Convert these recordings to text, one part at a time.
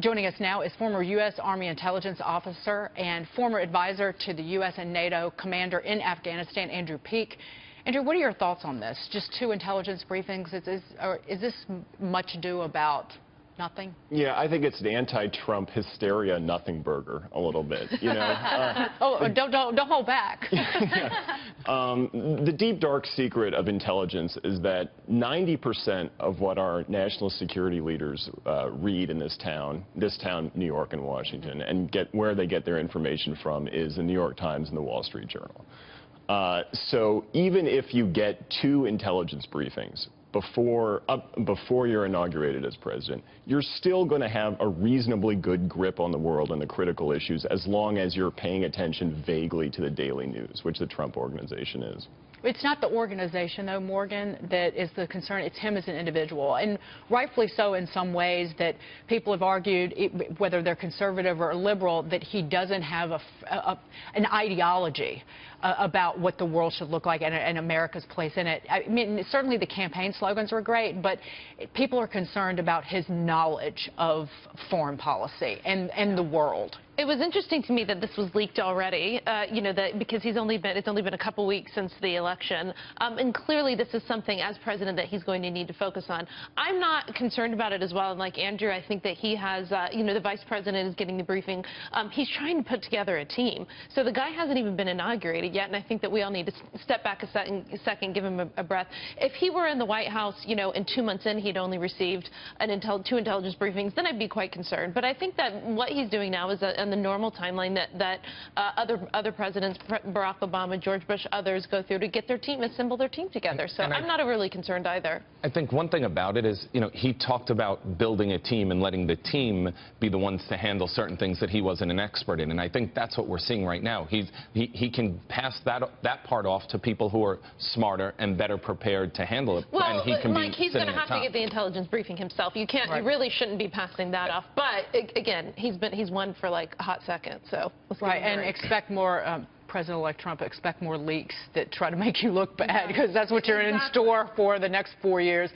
Joining us now is former U.S. Army intelligence officer and former advisor to the U.S. and NATO commander in Afghanistan, Andrew Peek. Andrew, what are your thoughts on this? Just 2 intelligence briefings. Is this much ado about nothing? Yeah, I think it's an anti-Trump hysteria nothing burger a little bit, you know. Don't hold back. The deep, dark secret of intelligence is that 90% of what our national security leaders read in this town, New York and Washington, and where they get their information from is the New York Times and the Wall Street Journal. So even if you get 2 intelligence briefings before you're inaugurated as president, you're still going to have a reasonably good grip on the world and the critical issues as long as you're paying attention vaguely to the daily news, which the Trump organization is. It's not the organization, though, Morgan, that is the concern. It's him as an individual, and rightfully so in some ways. That people have argued, whether they're conservative or liberal, that he doesn't have an ideology about what the world should look like and America's place in it. I mean, certainly the campaign slogans were great, but people are concerned about his knowledge of foreign policy and the world. It was interesting to me that this was leaked already, you know, because it's only been a couple weeks since the election, and clearly this is something as president that he's going to need to focus on. I'm not concerned about it as well, and like Andrew, I think that he has, you know, the vice president is getting the briefing. He's trying to put together a team, so the guy hasn't even been inaugurated yet, and I think that we all need to step back a second, give him a breath. If he were in the White House, you know, and 2 months in he'd only received 2 intelligence briefings, then I'd be quite concerned. But I think that what he's doing now is on the normal timeline that other presidents, Barack Obama, George Bush, others go through to get their team, assemble their team together. So I'm not overly concerned either. I think one thing about it is, you know, he talked about building a team and letting the team be the ones to handle certain things that he wasn't an expert in, and I think that's what we're seeing right now. He can pass that part off to people who are smarter and better prepared to handle it. Well, and he can Mike, he's going to have to get the intelligence briefing himself. You can't, you really shouldn't be passing that off. But again, he's won for like a hot second, so let's right, and expect more. President-elect Trump, expect more leaks that try to make you look bad, because that's what you're in store for the next 4 years.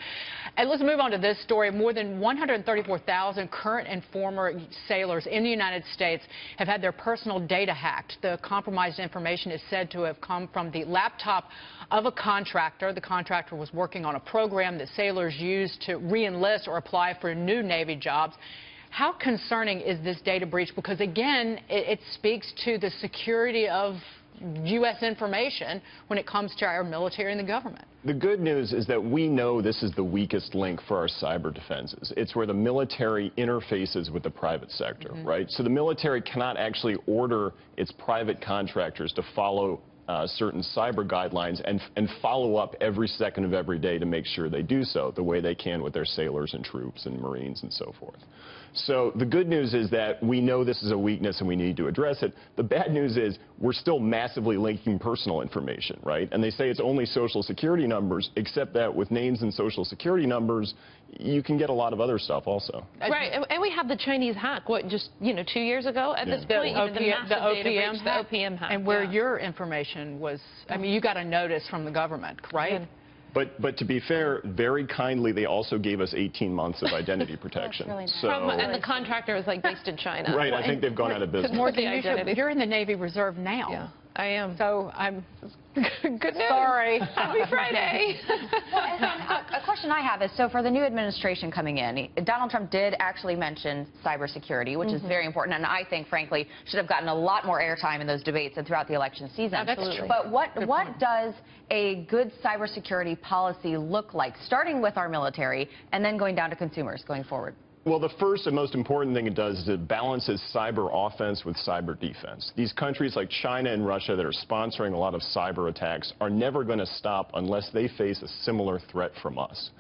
And let's move on to this story. More than 134,000 current and former sailors in the United States have had their personal data hacked. The compromised information is said to have come from the laptop of a contractor. The contractor was working on a program that sailors used to re-enlist or apply for new Navy jobs. How concerning is this data breach? Because, again, it speaks to the security of U.S. information when it comes to our military and the government. The good news is that we know this is the weakest link for our cyber defenses. It's where the military interfaces with the private sector, right? So the military cannot actually order its private contractors to follow certain cyber guidelines and follow up every second of every day to make sure they do so the way they can with their sailors and troops and Marines and so forth. So the good news is that we know this is a weakness and we need to address it. The bad news is we're still massively linking personal information, right? And they say it's only Social Security numbers, except that with names and Social Security numbers, you can get a lot of other stuff also. Right, and we have the Chinese hack, what, just, you know, 2 years ago at this point? The OPM hack. And where your information was, I mean, you got a notice from the government, right? But to be fair, very kindly, they also gave us 18 months of identity protection. Really nice. And the contractor was like based in China. Right, I think they've gone out of business. Morgan, you're in the Navy Reserve now. Yeah, I am. So I'm good news. Sorry. Happy Friday. A question I have is, so for the new administration coming in, Donald Trump did actually mention cybersecurity, which is very important, and I think, frankly, should have gotten a lot more airtime in those debates and throughout the election season. Absolutely. But what does a good cybersecurity policy look like, starting with our military and then going down to consumers going forward? Well, the first and most important thing it does is it balances cyber offense with cyber defense. These countries like China and Russia that are sponsoring a lot of cyber attacks are never going to stop unless they face a similar threat from us.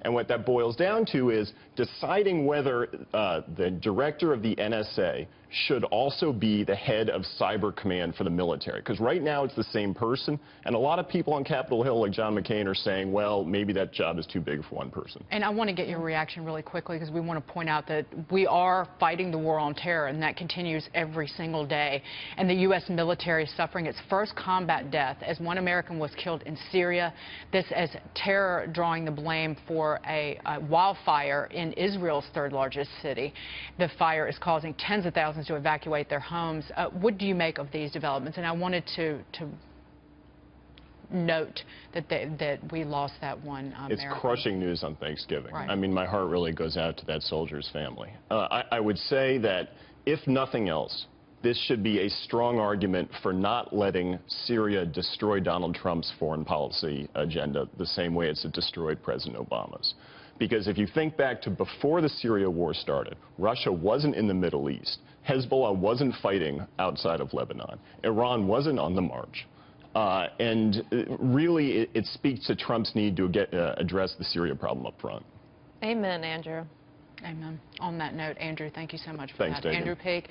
And what that boils down to is deciding whether the director of the NSA should also be the head of cyber command for the military. Because right now it's the same person, and a lot of people on Capitol Hill like John McCain are saying, well, maybe that job is too big for one person. And I want to get your reaction really quickly because we want to point point out that we are fighting the war on terror, and that continues every single day. And the U.S. military is suffering its first combat death as one American was killed in Syria. This as terror drawing the blame for a wildfire in Israel's third largest city. The fire is causing tens of thousands to evacuate their homes. What do you make of these developments? And I wanted to note that we lost that one American. It's crushing news on Thanksgiving. Right. I mean, my heart really goes out to that soldier's family. I would say that, if nothing else, this should be a strong argument for not letting Syria destroy Donald Trump's foreign policy agenda the same way it's destroyed President Obama's. Because if you think back to before the Syria war started, Russia wasn't in the Middle East. Hezbollah wasn't fighting outside of Lebanon. Iran wasn't on the march. And really, it speaks to Trump's need to address the Syria problem up front. Amen, Andrew. Amen. On that note, Andrew, thank you so much for Thanks, that. Dagan. Andrew Peak.